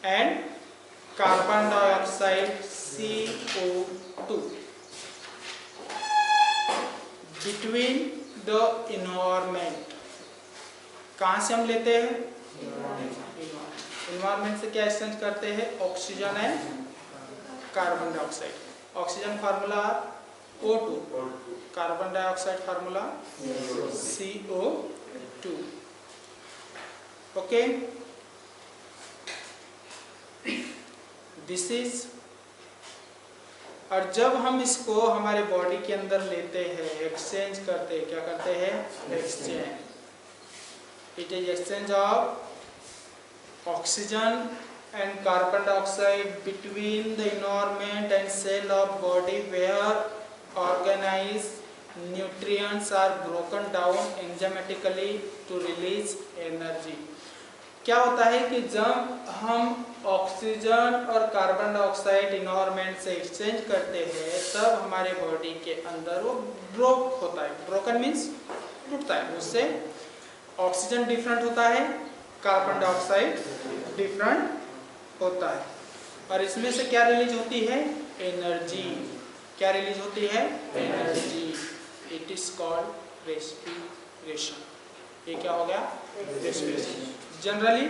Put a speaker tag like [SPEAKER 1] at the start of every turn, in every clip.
[SPEAKER 1] and carbon dioxide CO2 between the environment। कहाँ से हम लेते हैं? इन्वायरमेंट से क्या एक्सचेंज करते हैं? Oxygen and carbon dioxide. Oxygen formula O2, carbon dioxide formula CO2। Okay, this is. और जब हम इसको हमारे बॉडी के अंदर लेते हैं, एक्सचेंज करते हैं, क्या करते हैं? Exchange. It is exchange of oxygen and carbon dioxide between the environment and cell of body where organized nutrients are broken down enzymatically to release energy। क्या होता है कि जब हम ऑक्सीजन और कार्बन डाइऑक्साइड इन्वायरमेंट से एक्सचेंज करते हैं तब हमारे बॉडी के अंदर वो ब्रोक होता है। ब्रोकन मीन्स टूटता है। उससे ऑक्सीजन डिफरेंट होता है, कार्बन डाइऑक्साइड डिफरेंट होता है, और इसमें से क्या रिलीज होती है? एनर्जी। क्या रिलीज होती है? Energy. It is called respiration. ये क्या हो गया? रेस्पिरेशन। जनरली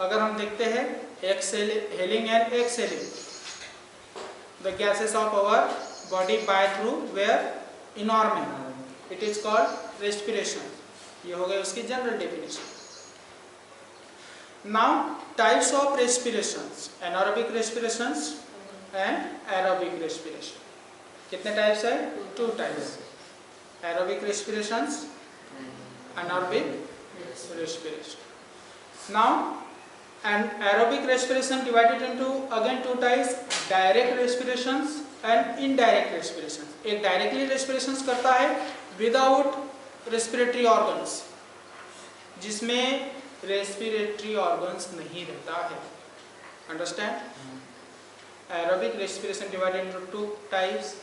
[SPEAKER 1] अगर हम देखते हैं exhaling and exhaling the gases of our body by through where environment, it is called respiration. ये हो गया उसकी general definition. Now types of respirations, anaerobic respirations and aerobic respiration। कितने टाइप्स है? 2 types, aerobic respirations, anaerobic respiration। Now and aerobic respiration divided into again 2 types, direct respirations and indirect respirations। एक directly रेस्पिरेशंस करता है without respiratory organs, जिसमें respiratory organs नहीं रहता है। Understand? Aerobic respiration divided into 2 types,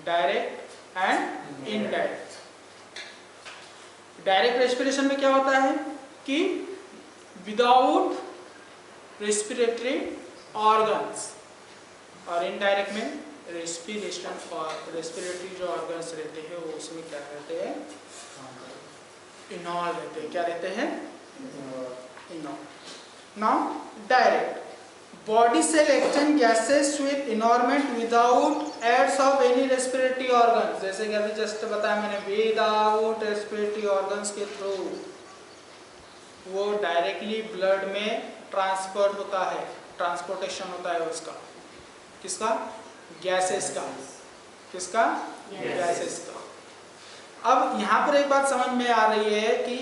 [SPEAKER 1] direct and indirect. Direct respiration में क्या होता है कि विदाउट रेस्पिरेटरी ऑर्गन्स, और इनडायरेक्ट में रेस्पिरेशन और रेस्पिरेटरी जो ऑर्गन्स रहते हैं वो उसमें क्या रहते हैं? इनॉल्व रहते हैं। क्या रहते हैं? Now direct, body cell exchange gases with environment without aids of any respiratory organs। जैसे कि अभी जस्ट बताया मैंने, विदाउट रेस्पिरेटरी ऑर्गन्स के थ्रू वो डायरेक्टली ब्लड में ट्रांसपोर्ट होता है, ट्रांसपोर्टेशन होता है उसका। किसका? गैसेस का। किसका? गैसेस का। अब यहाँ पर एक बात समझ में आ रही है कि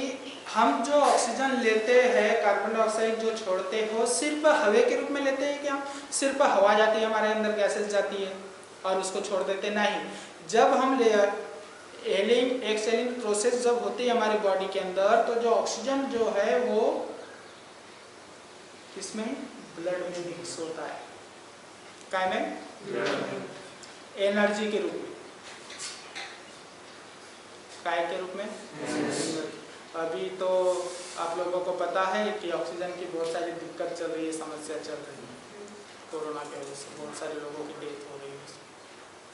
[SPEAKER 1] हम जो ऑक्सीजन लेते हैं, कार्बन डाइऑक्साइड जो छोड़ते हो, सिर्फ हवा के रूप में लेते हैं क्या? सिर्फ हवा जाती है हमारे अंदर, गैसेस जाती है और उसको छोड़ देते? नहीं। जब हम इनहेलिंग एक्सहेलिंग प्रोसेस जब होती है हमारी बॉडी के अंदर, तो जो ऑक्सीजन जो है वो किसमें? ब्लड में मिक्स होता है। क्या में? एनर्जी के रूप में। काय के रूप में? अभी तो आप लोगों को पता है कि ऑक्सीजन की बहुत सारी दिक्कत चल रही है, समस्या चल रही है। कोरोना की वजह से बहुत सारे लोगों की डेथ हो रही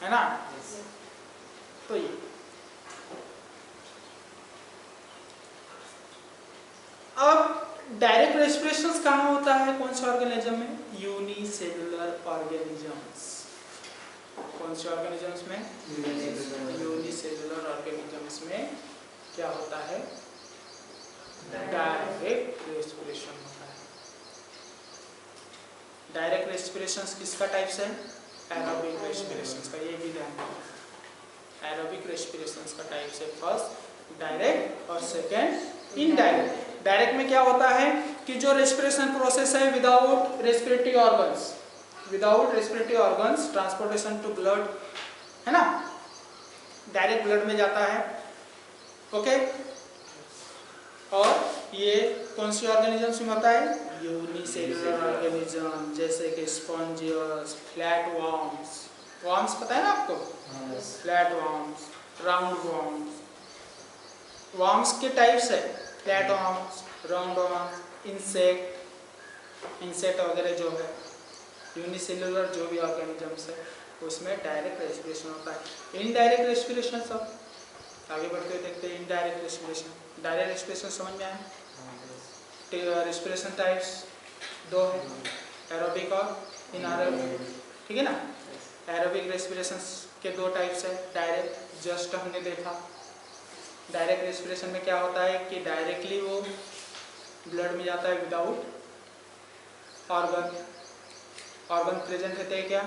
[SPEAKER 1] है ना? तो ये अब डायरेक्ट रेस्पिरेशन कहाँ होता है? कौन से ऑर्गेनिज्म में? Unicellular organisms. कौन से ऑर्गेनिजम्स में? यूनिसेलुलर ऑर्गेनिजम्स में क्या होता है? डायरेक्ट रेस्पिरेशन होता है। डायरेक्ट रेस्पिरेशन किसका टाइप्स है? एरोबिक रेस्पिरेशन का। ये भी ध्यान रखना, एरोबिक रेस्पिरेशन का टाइप्स है फर्स्ट डायरेक्ट और सेकंड इनडायरेक्ट। डायरेक्ट में क्या होता है कि जो रेस्पिरेशन प्रोसेस है without respiratory organs, transportation to blood, है ना? डायरेक्ट ब्लड में जाता है। ओके, और ये कौन सी ऑर्गेनिजम्स में होता है? यूनिसेलुलर ऑर्गेनिज्म, जैसे कि स्पॉन्जियस, फ्लैट वर्म्स। वर्म्स पता है ना आपको? Flat worms, round worms. Worms के टाइप्स है flat worms, round worms, insect, insect वगैरह जो है, यूनिसेलुलर जो भी ऑर्गेनिजम्स है, उसमें डायरेक्ट रेस्पिरेशन होता है। इनडायरेक्ट रेस्पिरेशन सब आगे बढ़ते हुए देखते हैं। इनडायरेक्ट रेस्पिरेशन, डायरेक्ट रेस्पिरेशन समझ में आया? रेस्पिरेशन टाइप्स दो है, एरोबिक और इनएरोबिक, ठीक है ना। एरोबिक रेस्पिरेशन के दो टाइप्स है, डायरेक्ट जस्ट हमने देखा। डायरेक्ट रेस्पिरेशन में क्या होता है कि डायरेक्टली वो ब्लड में जाता है विदाउट ऑर्गन प्रेजेंट रहते हैं क्या?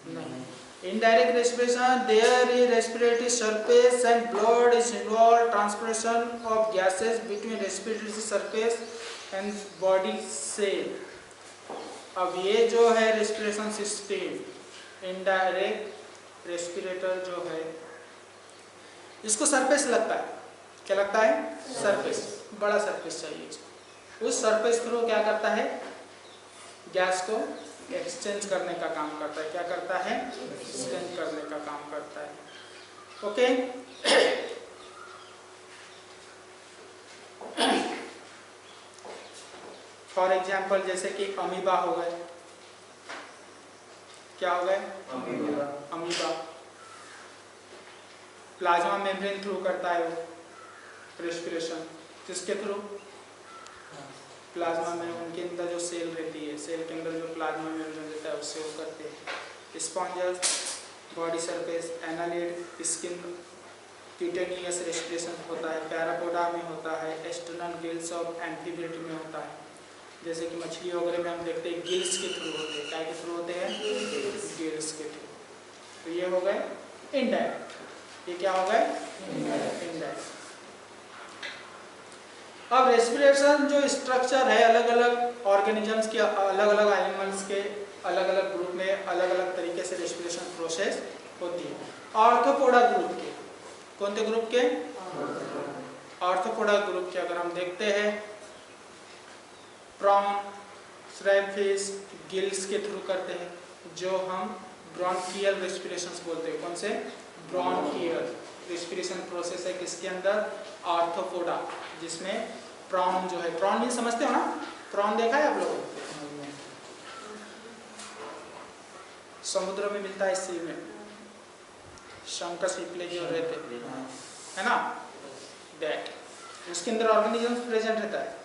[SPEAKER 1] नहीं। Indirect respiration, there is respiratory surface and blood is involved, transpiration of gases between respiratory surface and body cell. अब ये जो है respiration system, indirect respirator जो है, इसको सरफेस लगता है। क्या लगता है? सरफेस, बड़ा सरफेस चाहिए इसको। उस सरफेस थ्रू क्या करता है? गैस को एक्सचेंज करने का काम करता है। क्या करता है? एक्सचेंज करने का काम करता है। ओके, फॉर एग्जाम्पल जैसे कि अमीबा हो गए। क्या हो गए? अमीबा प्लाज्मा मेम्ब्रेन थ्रू करता है वो रेस्पिरेशन। किसके थ्रू? प्लाज्मा में उनके अंदर जो सेल रहती है, सेल के अंदर जो प्लाज्मा मेम्ब्रेन रहता है उससे वो करते हैं। स्पॉन्जस, body surface, annelid, skin, cutaneous respiration होता है। पैरापोडा में होता है। एक्सटर्नल गिल्स ऑफ एम्फीबिएट में होता है। जैसे कि मछली वगैरह में हम देखते हैं गिल्स के थ्रू होते हैं। क्या के थ्रू होते हैं? गिल्स के थ्रू। तो ये हो गए इनडायरेक्ट। ये क्या हो गए? इनडायरेक्ट। अब रेस्पिरेशन जो स्ट्रक्चर है, अलग अलग ऑर्गेनिजम्स के, अलग अलग एनिमल्स के अलग अलग ग्रुप में अलग अलग तरीके से रेस्पिरेशन प्रोसेस होती है। आर्थ्रोपोडा ग्रुप के, कौन से ग्रुप के? आर्थ्रोपोडा ग्रुप के अगर हम देखते हैं, प्रॉन, श्रैपफिश, गिल्स के थ्रू करते हैं, जो हम ब्रोंकियल रेस्पिरेशन बोलते हैं। कौन से? ब्रोंकियल रेस्पिरेशन प्रोसेस है किसके अंदर? आर्थ्रोपोडा, जिसमें प्रॉन जो है, प्रॉन ये समझते हो ना? प्रॉन देखा है आप लोगों ने? समुद्र में मिलता है, सी में शंकर सीपले जो रहते है ना, दैट उसके अंदर ऑर्गेनिजम्स प्रेजेंट रहता है।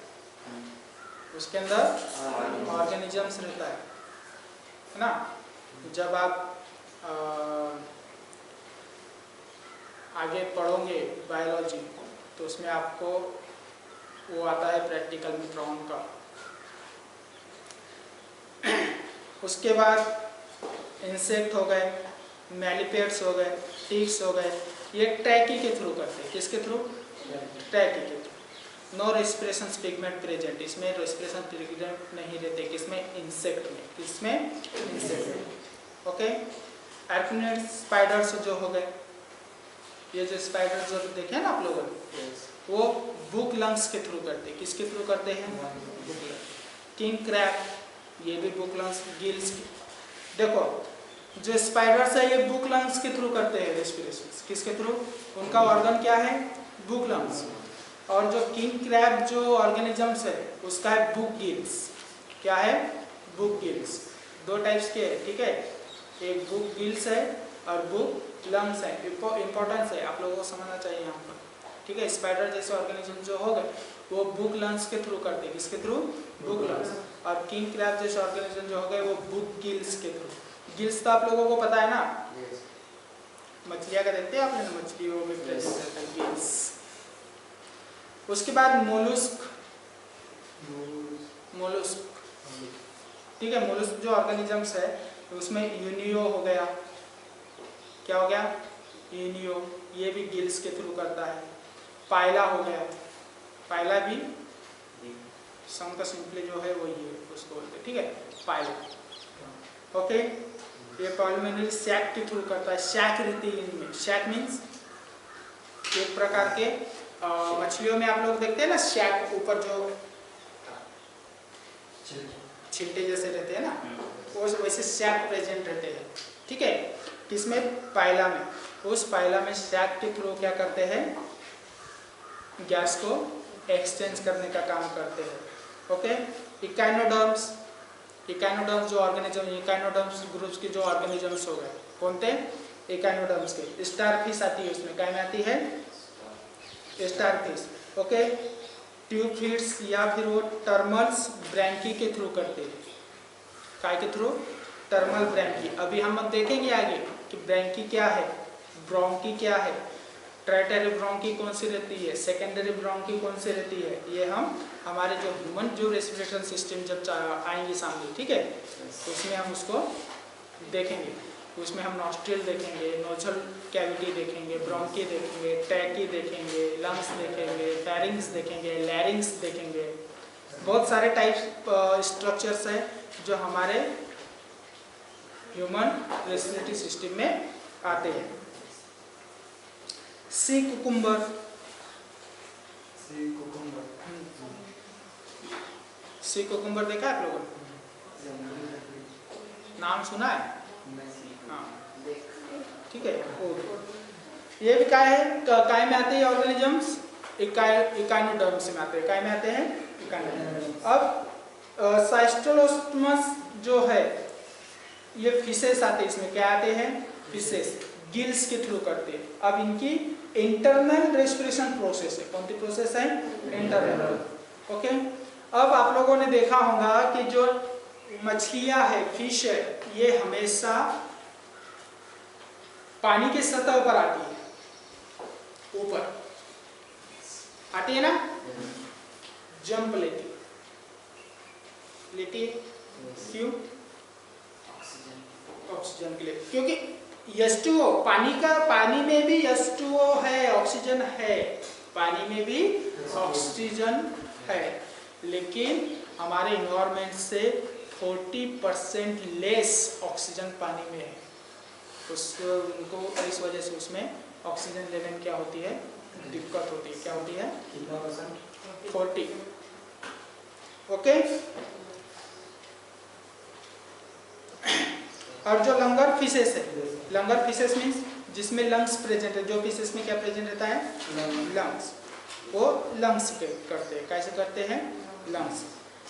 [SPEAKER 1] उसके अंदर ऑर्गेनिजम्स रहता है ना। जब आप आगे पढ़ोगे बायोलॉजी तो उसमें आपको वो आता है प्रैक्टिकल में प्रॉन का। उसके बाद इंसेक्ट हो गए, मैलिपेड्स हो गए, टिक्स हो गए, ये ट्रैकी के थ्रू करते हैं। किसके थ्रू? ट्रैकी के through. No respiration pigment present, इसमें रेस्पिरेशन पिगमेंट नहीं रहते। किसमें? इंसेक्ट में। किसमें? इंसेक्ट में। ओके, आर्किनेड स्पाइडर्स जो हो गए, ये जो स्पाइडर्स जो देखे ना आप लोगों ने, वो बुक लंग्स के थ्रू करते हैं। किसके थ्रू करते हैं? Book lungs. किंग क्रैब, ये भी बुक लंग्स, गिल्स की। देखो जो स्पाइडर्स है ये बुक लंग्स के थ्रू करते हैं रेस्पिरेशन। किसके थ्रू? उनका ऑर्गन क्या है? Book lungs. और जो किंग क्रैब जो ऑर्गेनिजम्स है उसका है बुक गिल्स। क्या है? Book gills. दो टाइप्स के है, ठीक है। एक बुक गिल्स है और बुक लंग्स है। इंपॉर्टेंस है, आप लोगों को समझना चाहिए यहाँ पर, ठीक है। स्पाइडर जैसे ऑर्गेनिज्म जो हो गए वो बुक लंग्स के थ्रू करते हैं। किसके थ्रू? Book lungs. और किंग क्रैब जैसे ऑर्गेनिज्म जो हो गए वो बुक गिल्स के थ्रू। गिल्स तो आप लोगों को पता है ना, मछलियाँ का देखते हैं आपने, मछलियों में प्रेजेंट रहता है गिल्स। उसके बाद मोलुस्क, ठीक है। मोलुस्क जो ऑर्गेनिजम्स है उसमें यूनियो हो गया। क्या हो गया? यूनियो, ये भी गिल्स के थ्रू करता है। पायला हो गया, पायला भी सम का सिंपली जो है वो ये उसको बोलते हैं, ठीक है, पायला। ओके, ये पल्मोनरी सैक के थ्रू करता है। सैक रहती है इनमें। सैक मीन्स एक प्रकार के मछलियों में आप लोग देखते हैं ना, सैक ऊपर जो छिलटे जैसे रहते हैं ना, वो वैसे सैक प्रेजेंट रहते हैं, ठीक है। किसमें? पायला में। उस पायला में सैक के थ्रू क्या करते हैं? गैस को एक्सचेंज करने का काम करते हैं। ओके, इकाइनोडर्म्स, इकाइनोडर्म्स जो ऑर्गेनिज्म, इकाइनोडर्म्स ग्रुप्स के जो ऑर्गेनिजम्स हो गए, कौन थे? इकाइनोडर्म्स के। स्टारफिश आती है उसमें, क्या में आती है? स्टारफिश। ओके, ट्यूब फीड्स या फिर वो टर्मल्स ब्रैंकी के थ्रू करते हैं। काय के थ्रू? टर्मल ब्रैंकी। अभी हम अब देखेंगे आगे कि ब्रैंकी क्या है, ब्रोंकी क्या है, ट्राइटेरी ब्रोंकी कौन सी रहती है, सेकेंडरी ब्रोंकी कौन सी रहती है, ये हम हमारे जो ह्यूमन जो रेस्पिरेशन सिस्टम जब आएंगे सामने, ठीक है, तो उसमें हम उसको देखेंगे। उसमें हम नॉस्ट्रिल देखेंगे, नोजल कैविटी देखेंगे, ब्रोंकी देखेंगे, टैकी देखेंगे, लंग्स देखेंगे, फेरिंग्स देखेंगे, लैरिंग्स देखेंगे। बहुत सारे टाइप्स स्ट्रक्चर्स हैं जो हमारे ह्यूमन रेस्पिरेटरी सिस्टम में आते हैं। सी कुकुम्बर, सी कुकुम्बर देखा आप लोगों ने? नाम सुना है? हाँ, ठीक है। ये भी काय है, काय में आते हैं ऑर्गेनिजम्स, इकाइनोडर्म्स में आते हैं। काय में आते हैं? इकाइनोडर्म्स। अब साइस्टोलोस्टमस जो है, ये फिशेस आते हैं, इसमें क्या आते हैं? फिशेस गिल्स के थ्रू करते हैं। अब इनकी इंटरनल रेस्पिरेशन प्रोसेस है। कौन सी प्रोसेस है? इंटरनल। ओके, अब आप लोगों ने देखा होगा कि जो मछलियां है, फिश है, ये हमेशा पानी की सतह पर आती है, ऊपर आती है ना, जंप लेती क्यों? ऑक्सीजन के लिए, क्योंकि H2O पानी में भी H2O है, ऑक्सीजन है, पानी में भी ऑक्सीजन है, लेकिन हमारे इन्वायरमेंट से 40% लेस ऑक्सीजन पानी में है। उनको इस वजह से उसमें ऑक्सीजन लेने में क्या होती है? दिक्कत होती है। क्या होती है? 40। ओके, और जो लंगर फिशेस है, लंगर फिशेस मीन्स जिसमें लंग्स प्रेजेंट है। जो फिशेस में क्या प्रेजेंट रहता है? लंग्स। वो लंग्स करते हैं। कैसे करते हैं? लंग्स।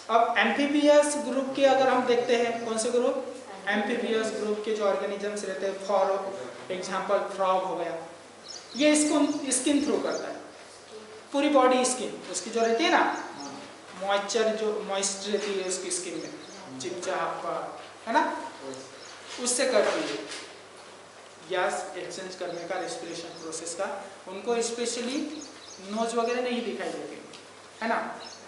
[SPEAKER 1] अब एम्फीबियस ग्रुप के अगर हम देखते हैं, कौन से ग्रुप? एम्फीबियस ग्रुप के जो ऑर्गेनिजम्स रहते हैं, फॉर एग्जांपल फ्रॉग हो गया, ये इसको स्किन थ्रू करता है, पूरी बॉडी स्किन उसकी जो रहती है ना, मॉइस्चर जो मॉइस्चर रहती है उसकी स्किन में, चिपचिपा है ना, उससे करती है गैस एक्सचेंज करने का, रेस्पिरेशन प्रोसेस का। उनको स्पेशली नोज वगैरह नहीं दिखाई देती है ना।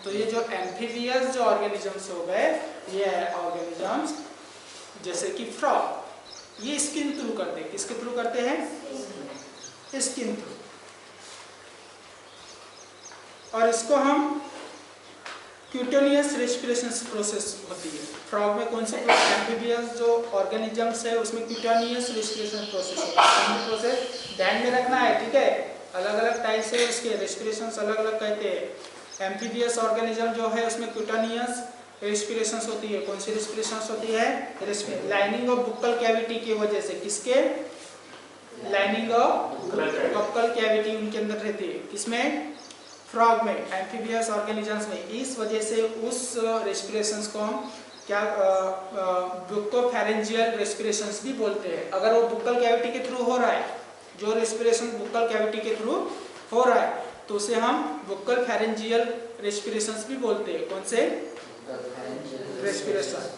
[SPEAKER 1] तो ये जो एम्फीबियस जो ऑर्गेनिजम्स हो गए, ये ऑर्गेनिजम्स जैसे कि फ्रॉग, ये स्किन थ्रू करते हैं। किसके थ्रू करते हैं? Skin through. और इसको हम क्यूटेनियस रेस्पिरेशन प्रोसेस होती है। फ्रॉग में कौन सी एम्फीबियस जो ऑर्गेनिजम्स है उसमें क्यूटेनियस रेस्पिरेशन प्रोसेस होता है। प्रोसेस ध्यान में रखना है, ठीक है। अलग अलग टाइप से उसके रेस्पिरेशन अलग अलग कहते हैं। एम्फीबियस ऑर्गेनिज्म जो है उसमें क्यूटेनियस रेस्पिरेशन होती है। कौन सी रेस्पिरेशन होती है? लाइनिंग ऑफ बुक्कल कैविटी की वजह से। किसके? लाइनिंग ऑफ बुक्कल कैविटी उनके अंदर रहती है। किसमें? फ्रॉग में, एम्फीबियस ऑर्गेनिजम्स में। इस वजह से उस रेस्पिरेशंस को हम क्या बुक्कोफेरेंजियल रेस्पिरेशंस भी बोलते हैं। अगर वो बुक्कल कैविटी के थ्रू हो रहा है, जो रेस्पिरेशन बुक्कल कैविटी के थ्रू हो रहा है, तो उसे हम बुक्कल फेरेंजियल रेस्पिरेशंस भी बोलते हैं। कौन से? रेस्पिरेशन।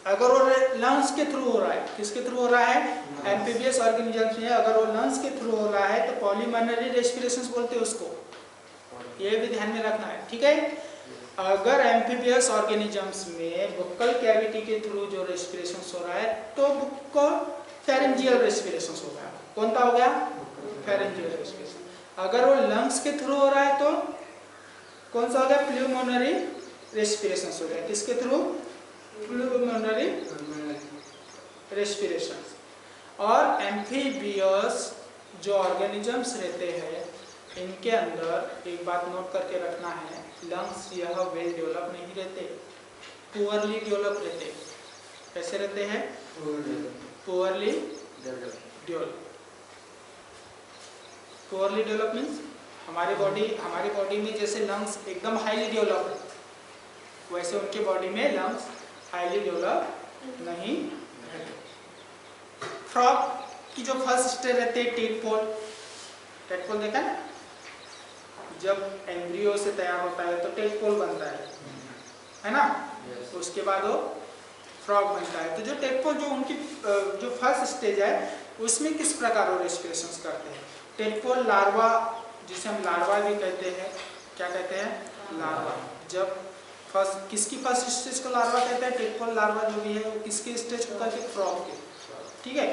[SPEAKER 1] अगर वो लंग्स के थ्रू हो रहा है, किसके थ्रू हो रहा है? एम्फीबियस ऑर्गेनिजम्स में अगर वो लंग्स के थ्रू हो रहा है तो पॉलीमनरी रेस्पिरेशंस बोलते हैं उसको। ये भी ध्यान में रखना है, ठीक है। अगर एम्फीबियस ऑर्गेनिजम्स में बुक्कल कैविटी के थ्रू जो रेस्पिरेशन हो रहा है तो बुक्कल फेरेंजियल रेस्पिरेशन हो गया। कौन सा हो गया? Pharyngeal respiration. अगर वो लंग्स के थ्रू हो रहा है तो कौन सा हो गया? प्लूमोनरी रेस्पिरेशन हो गया। किसके थ्रू? प्लूमोनरी रेस्पिरेशन। और एम्फीबियस जो ऑर्गेनिजम्स रहते हैं इनके अंदर एक बात नोट करके रखना है, लंग्स यह वेल डेवलप नहीं रहते, पुअरली डेवलप रहते। कैसे रहते हैं? Poorly develop. Poorly develop means हमारी बॉडी में जैसे लंग्स एकदम हाईली डेवलप है, वैसे उनके बॉडी में लंग्स हाईली डेवलप नहीं रहते। फ्रॉग की जो फर्स्ट स्टेज रहती है टेडपोल, टेडपोल देखा है, जब एम्ब्रियो से तैयार होता है तो टेडपोल बनता है ना, yes. उसके बाद वो फ्रॉग बनता है। तो जो टेडपोल जो उनकी जो फर्स्ट स्टेज है उसमें किस प्रकार वो रेस्पिरेशंस करते हैं। टेडपोल लार्वा, जिसे हम लार्वा भी कहते हैं, क्या कहते हैं, लार्वा। जब फर्स्ट किसकी फर्स्ट स्टेज को लार्वा कहते हैं, टेडपोल लार्वा जो भी है वो किसकी स्टेज को कहते हैं, फ्रॉग के, ठीक है।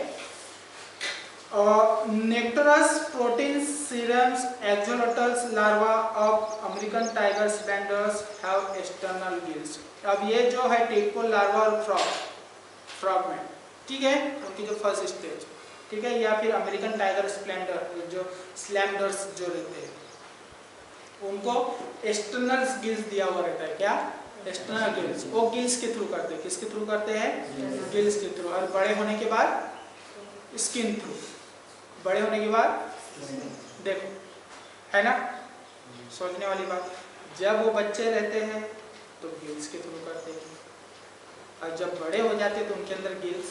[SPEAKER 1] Necturus Proteus sirens axolotls larva of American tiger salamanders have external gills. अब ये जो है टेडपोल लार्वा और फ्रॉग में, ठीक है, उनकी जो फर्स्ट स्टेज, ठीक है, या फिर अमेरिकन टाइगर स्प्लेंडर जो स्लैंडर्स जो रहते हैं उनको एक्सटर्नल गिल्स दिया हुआ रहता है। क्या एक्सटर्नल गिल्स, वो गिल्स के थ्रू करते हैं, किसके थ्रू करते हैं, गिल्स के थ्रू। और बड़े होने के बाद स्किन थ्रू, बड़े होने के बाद देखो, है ना, सोचने वाली बात। जब वो बच्चे रहते हैं तो गिल्स के थ्रू करते हैं, और जब बड़े हो जाते हैं तो उनके अंदर गिल्स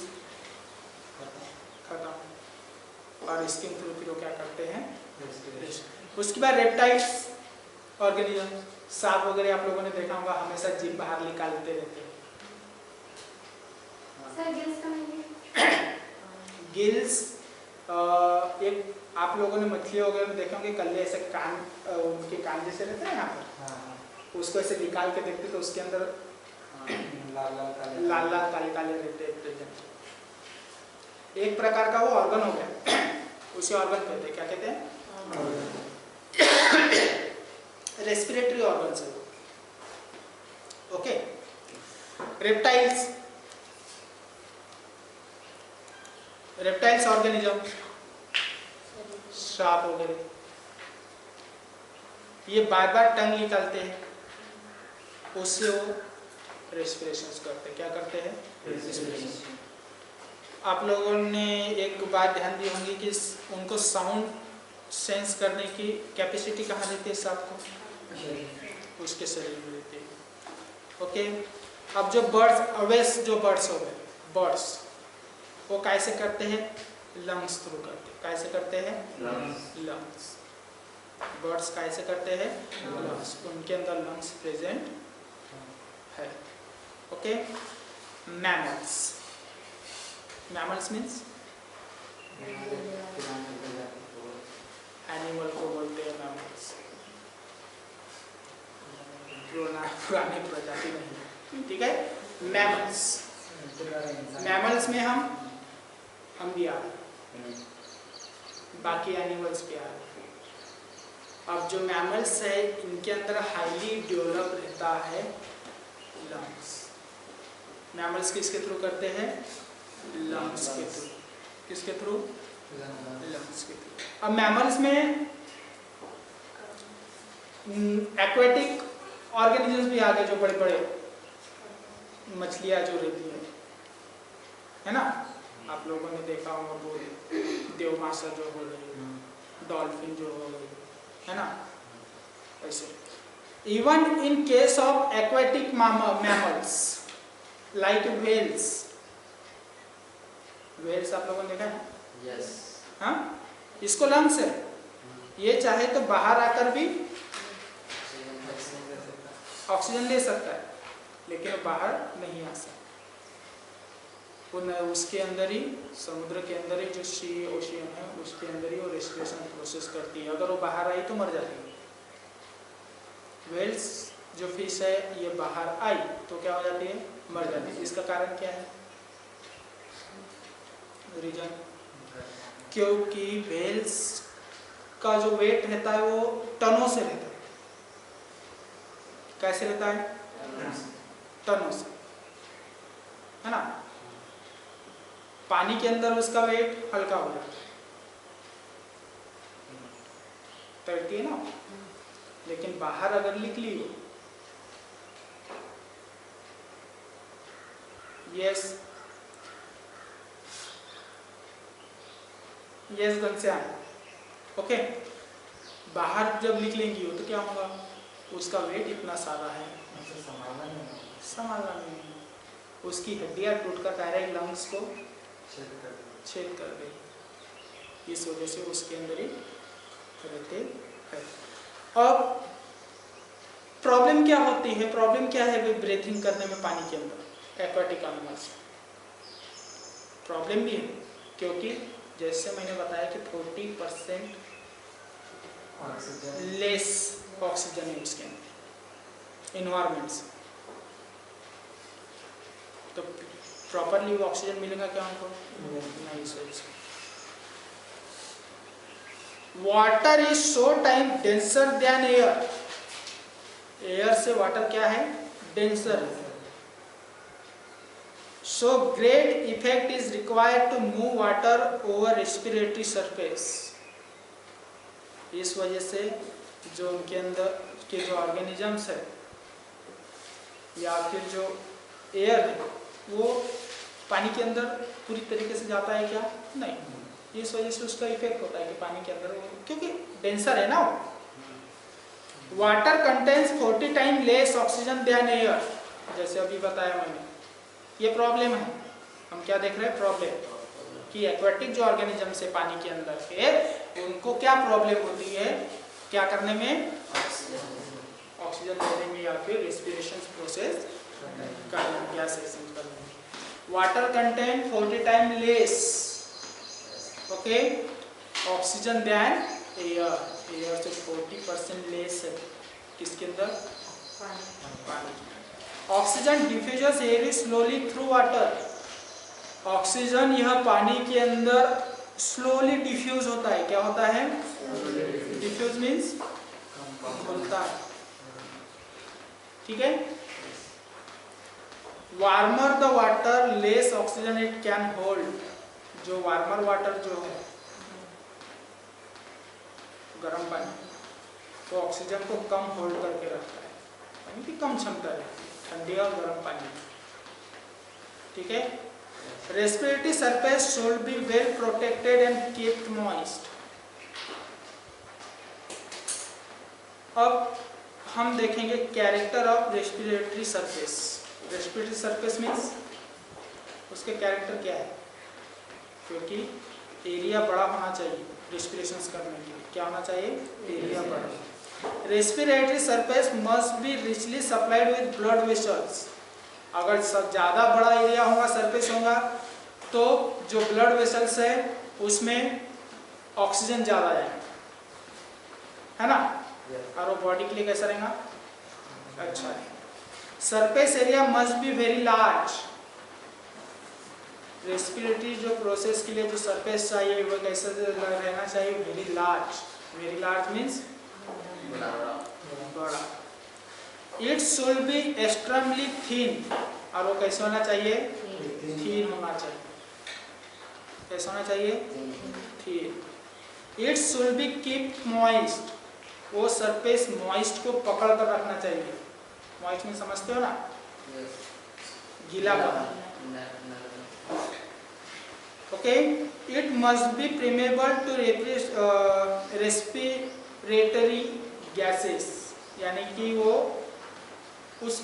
[SPEAKER 1] खत्म, और स्किन थ्रू फिर वो क्या करते हैं। उसके बाद रेप्टाइल्स ऑर्गेनिज्म, सांप वगैरह आप लोगों ने देखा होगा, हमेशा जीभ बाहर निकालते रहते हैं। गिल्स एक आप लोगों ने मछली वगैरह में देखे होंगे, कल्ले ऐसे कान, उनके कान जैसे रहते हैं यहाँ पर, उसको ऐसे निकाल के देखते तो उसके अंदर लाल लाल काले काले रहते हैं। एक प्रकार का वो ऑर्गन हो गया, उसे ऑर्गन कहते हैं, क्या कहते हैं, रेस्पिरेटरी ऑर्गन से। ओके, रेप्टाइल्स, रेप्टाइल्स ऑर्गेनिज्म, सांप वगैरह, ये बार बार टंग निकालते हैं, उससे वो रेस्पिरेशंस करते हैं। क्या करते हैं, रेस्पिरेशन। आप लोगों ने एक बात ध्यान दी होंगी कि उनको साउंड सेंस करने की कैपेसिटी कहाँ रहती है सांप को, उसके शरीर में रहती है। ओके, अब जो बर्ड्स, अवेस जो बर्ड्स हो गए, बर्ड्स वो कैसे करते हैं, लंग्स थ्रू करते हैं। कैसे करते हैं, लंग्स। बर्ड्स कैसे करते हैं, लंग्स, उनके अंदर लंग्स प्रेजेंट है। Okay, mammals, mammals means animal को बोलते हैं मैमल्स, पुरानी प्रजाति नहीं, ठीक है। मैमल्स, मैमल्स में हम भी आ रहे, बाकी एनिमल्स भी आ रहे। अब जो मैमल्स है इनके अंदर हाईली डेवलप रहता है लंग्स। मैमल्स किसके थ्रू करते हैं, लंग्स के थ्रू। किसके थ्रू, लंग्स के थ्रू। अब मैमल्स में एक्वेटिक ऑर्गेनिजम्स भी आ गए, जो बड़े बड़े मछलियाँ जो रहती है ना, आप लोगों ने देखा होगा, वो देवमासा जो हो गई, डॉल्फिन जो हो गई, है ना, ऐसे। Even in case of aquatic mammals like whales, whales आप लोगों ने देखा है,
[SPEAKER 2] यस,
[SPEAKER 1] हाँ, इसको लंग्स है, ये चाहे तो बाहर आकर भी ऑक्सीजन ले सकता है, लेकिन बाहर नहीं आ सकता। उसके अंदर ही, समुद्र के अंदर ही जो सी ओशियन है उसके अंदर ही वो रेस्पिरेशन प्रोसेस करती है। अगर वो बाहर आई तो मर जाती है। व्हेल्स जो फिश है ये बाहर आई तो क्या हो जाती है, मर जाती है। इसका कारण क्या है, रीजन, क्योंकि व्हेल्स का जो वेट रहता है वो टनों से रहता है। कैसे रहता है, टनों से, है ना। पानी के अंदर उसका वेट हल्का हो जाता है, तैरती है ना, लेकिन बाहर अगर निकली हो, यस यस घनश्याम, ओके, बाहर जब निकलेंगी हो तो क्या होगा, उसका वेट इतना सारा है, संभालना नहीं, उसकी हड्डियां टूटकर डायरेक्ट लंग्स को छेद कर गई, इस वजह से उसके अंदर ही रहते हैं। अब प्रॉब्लम क्या होती है, प्रॉब्लम क्या है वे ब्रीथिंग करने में पानी के अंदर एक्वाटिक एनिमल्स, प्रॉब्लम भी है क्योंकि जैसे मैंने बताया कि 40% लेस ऑक्सीजन है उसके अंदर इन्वायरमेंट से, तो प्रॉपरली ऑक्सीजन मिलेगा क्या उनको? नहीं। सोच water is so time denser than air, air से वाटर क्या है? Denser. So great effect is required to move water over respiratory surface, इस वजह से जो उनके अंदर के जो ऑर्गेनिजम्स है या फिर जो एयर है वो पानी के अंदर पूरी तरीके से जाता है क्या? नहीं। इस वजह से उसका इफेक्ट होता है कि पानी के अंदर, क्योंकि डेंसर है ना वो। Water contains 40 time less oxygen than air, जैसे अभी बताया मैंने, ये प्रॉब्लम है। हम क्या देख रहे हैं? प्रॉब्लम कि एक्वाटिक जो ऑर्गेनिज्म है पानी के अंदर के, उनको क्या प्रॉब्लम होती है क्या करने में? ऑक्सीजन लेने में या फिर रेस्पिरेशन प्रोसेस करने, गैसेशन करने में। Water content 40 time less okay oxygen than air, air से 40% लेस है किसके अंदर? पानी। Oxygen diffusion air slowly through water, oxygen यह पानी के अंदर स्लोली डिफ्यूज होता है। क्या होता है? डिफ्यूज मीन्स घुलता है, ठीक है। Warmer the water less oxygen it can hold, जो वार्मर वाटर जो है गर्म पानी, तो ऑक्सीजन को कम होल्ड करके रखता है, यानी कि कम क्षमता रहती है ठंडी और गर्म पानी, ठीक है। Respiratory surface should be well protected and keeped moist. अब हम देखेंगे character of respiratory surface. Respiratory surface means उसके कैरेक्टर क्या है? क्योंकि एरिया बड़ा होना चाहिए रेस्पिरेशन करने के लिए। क्या होना चाहिए? एरिया बड़ा। Respiratory surface must be richly supplied with blood vessels. अगर सब ज़्यादा बड़ा एरिया होगा, सरफेस होगा, तो जो ब्लड वेसल्स है उसमें ऑक्सीजन ज़्यादा जाएगा, है ना। और वो बॉडी के लिए कैसा रहेगा? अच्छा है। Surface area must be very large. Respiratory जो प्रोसेस के लिए जो सरफेस चाहिए वो कैसा रहना चाहिए? Very large. Very large means बड़ा। It should be extremely thin, और वो कैसे होना चाहिए? थिन होना चाहिए। कैसा होना चाहिए? Thin. It should be keep moist, वो सरफेस मॉइस्ट को पकड़ कर रखना चाहिए। मॉइस्ट में समझते हो ना? गीला okay. It must be permeable to respiratory gases, यानी कि वो उस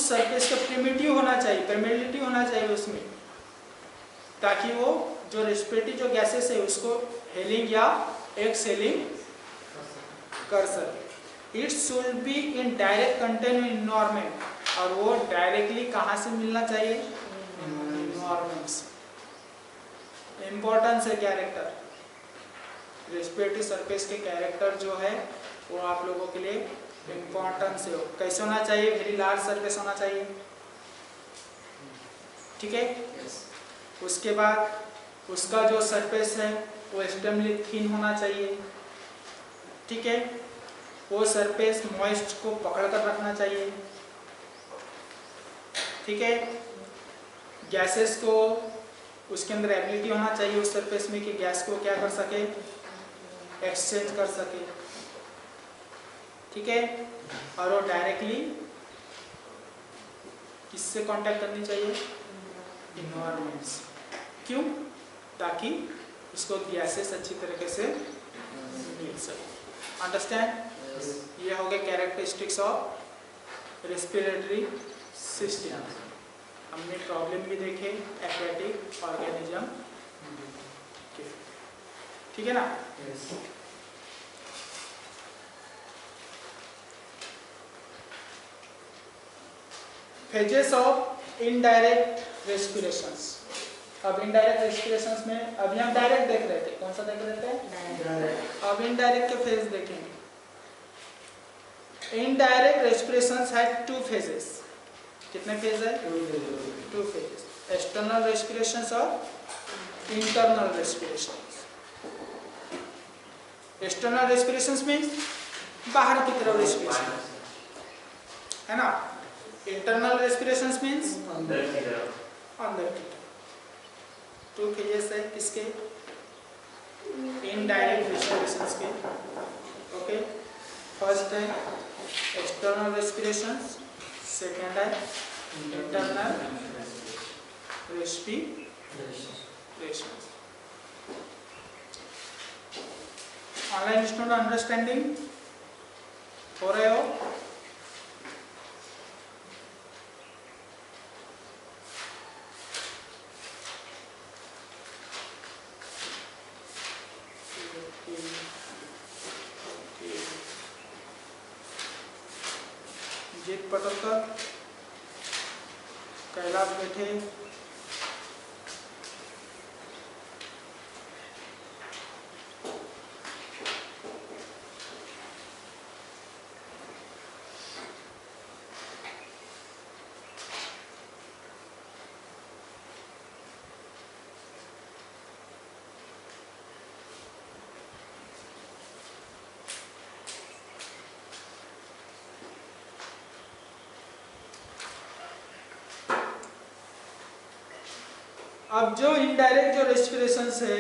[SPEAKER 1] सरफेस का प्रिमिटिव होना चाहिए, परमेबिलिटी होना चाहिए उसमें, ताकि वो जो रेस्पिरेटरी जो गैसेस है उसको हेलिंग या एक्सहेलिंग कर सके। It should be in direct content environment, और वो डायरेक्टली कहाँ से मिलना चाहिए? इन्वायरमेंट से। इम्पोर्टेंस है कैरेक्टर, रेस्पिरेटरी सरफेस के कैरेक्टर जो है वो आप लोगों के लिए इम्पोर्टेंस है। कैसे होना चाहिए? वेरी लार्ज सरफेस होना चाहिए, ठीक है। उसके बाद उसका जो सरफेस है वो एक्सट्रीमली थिन होना चाहिए, ठीक है। वो सरफेस मॉइस्ट को पकड़ कर रखना चाहिए, ठीक है। गैसेस को उसके अंदर एबिलिटी होना चाहिए उस सरफेस में कि गैस को क्या कर सके? एक्सचेंज कर सके, ठीक है। और वो डायरेक्टली किससे कांटेक्ट करनी चाहिए? इन्वायरमेंट से। क्यों? ताकि उसको गैसेस अच्छी तरीके से मिल सके। अंडरस्टैंड? ये हो गए कैरेक्टरिस्टिक्स ऑफ रेस्पिरेटरी सिस्टम। हमने प्रॉब्लम भी देखे एक्वेटिक ऑर्गेनिज्म के, ठीक है ना। Phases of indirect respirations. अब इनडायरेक्ट रेस्पिरेशंस में अभी हम डायरेक्ट देख रहे थे, कौन सा देख रहे थे? अब इनडायरेक्ट के फेज देखेंगे। Indirect respirations have two phases. कितने फेज है? टू फेजेस, एक्सटर्नल रेस्पिरेशंस और internal respirations. External respirations means बाहर की तरफ रेस्पिरेशन, है ना। इंटरनल रेस्पिरेशंस मीन्स अंदर की तरफ। टू फेजेस है किसके? इनडायरेक्ट रेस्पिरेशंस के। ओके, फर्स्ट है एक्सटर्नल रेस्पिरेशंस, सेकेंड है इंटरनल रेस्पिरेशंस। ऑनलाइन स्टूडेंट अंडरस्टैंडिंग हो रहे हो? जीत पटलकर, कैलाश बैठे, अब जो इनडायरेक्ट जो रेस्पिरेशंस है,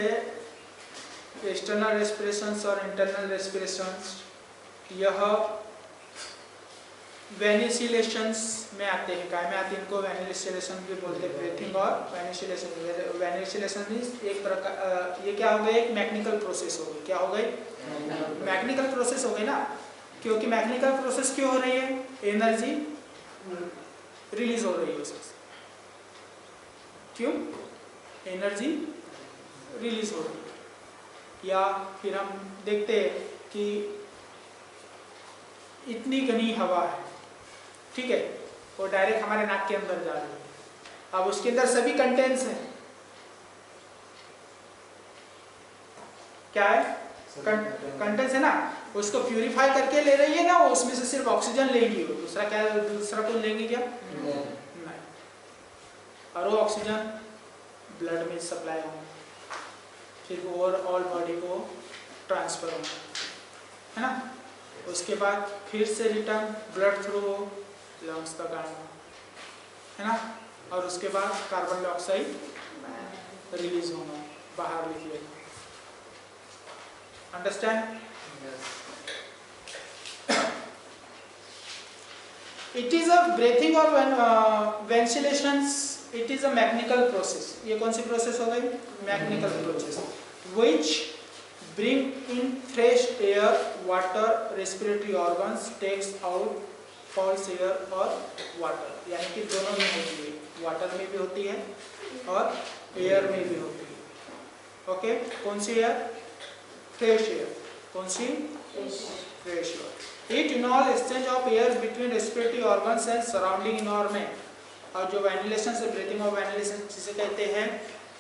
[SPEAKER 1] एक्सटर्नल रेस्पिरेशंस और इंटरनल रेस्पिरेशंस, यह वेनिसिलेशंस में आते हैं। काय में आते हैं? इनको वेनिसिलेशन भी बोलते हैं, ब्रीथिंग और वेनिसिलेशन। वेनिसिलेशन मीन्स एक प्रकार, ये क्या हो गई? एक मैकेनिकल प्रोसेस हो गई। क्या हो गई? मैकेनिकल प्रोसेस हो गई ना, क्योंकि मैकेनिकल प्रोसेस क्यों हो रही है? एनर्जी रिलीज हो रही है उसमें। क्यों? एनर्जी रिलीज हो रही है। या फिर हम देखते हैं कि इतनी घनी हवा है, ठीक है, वो डायरेक्ट हमारे नाक के अंदर जा रही है। अब उसके अंदर सभी कंटेंट्स हैं, क्या है? कंटेंट्स है ना, उसको प्यूरिफाई करके ले रही है ना, वो उसमें से सिर्फ ऑक्सीजन लेंगी, वो दूसरा क्या, दूसरा कुछ लेंगी क्या? नहीं। और वो ऑक्सीजन ब्लड में सप्लाई होंगे, फिर ओवरऑल बॉडी को ट्रांसफर होंगे, है ना। उसके बाद फिर से रिटर्न ब्लड थ्रू लंग्स तक आएगा, है ना। और उसके बाद कार्बन डाइऑक्साइड रिलीज होगा, बाहर निकलेगा। Understand? It is a breathing और ventilations, it is a mechanical process. ये कौन सी प्रोसेस हो गई? Mechanical process, which bring in fresh air, water, respiratory organs takes out false air और water, यानी कि दोनों में होती है, वाटर में भी होती है और एयर में भी होती है। ओके, कौन सी एयर? Fresh air. कौन सी? Fresh air. It involves exchange of air between respiratory organs and surrounding environment. और जो वेंटिलेशन से ब्रीथिंग ऑफ वेंटिलेशन जिसे कहते हैं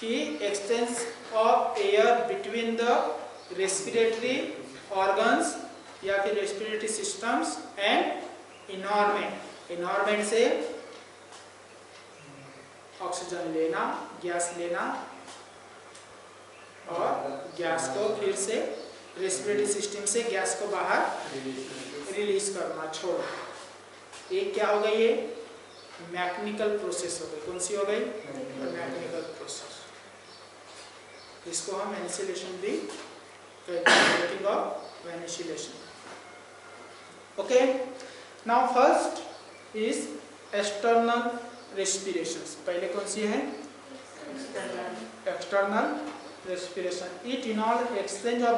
[SPEAKER 1] कि exchange of air between the respiratory organs या फिर respiratory systems and environment. Environment से ऑक्सीजन लेना, गैस लेना और गैस को फिर से रेस्पिरेटरी सिस्टम से गैस को बाहर रिलीज करना, छोड़ना। एक क्या हो गई? ये मैकेनिकल प्रोसेस हो गई। कौन सी हो गई? Mechanical process. इसको हम वेनिसिलेशन भी कहते हैं, breathing of ventilation. Okay, now first is external respiration. पहले कौन सी है? External respiration. It involves exchange of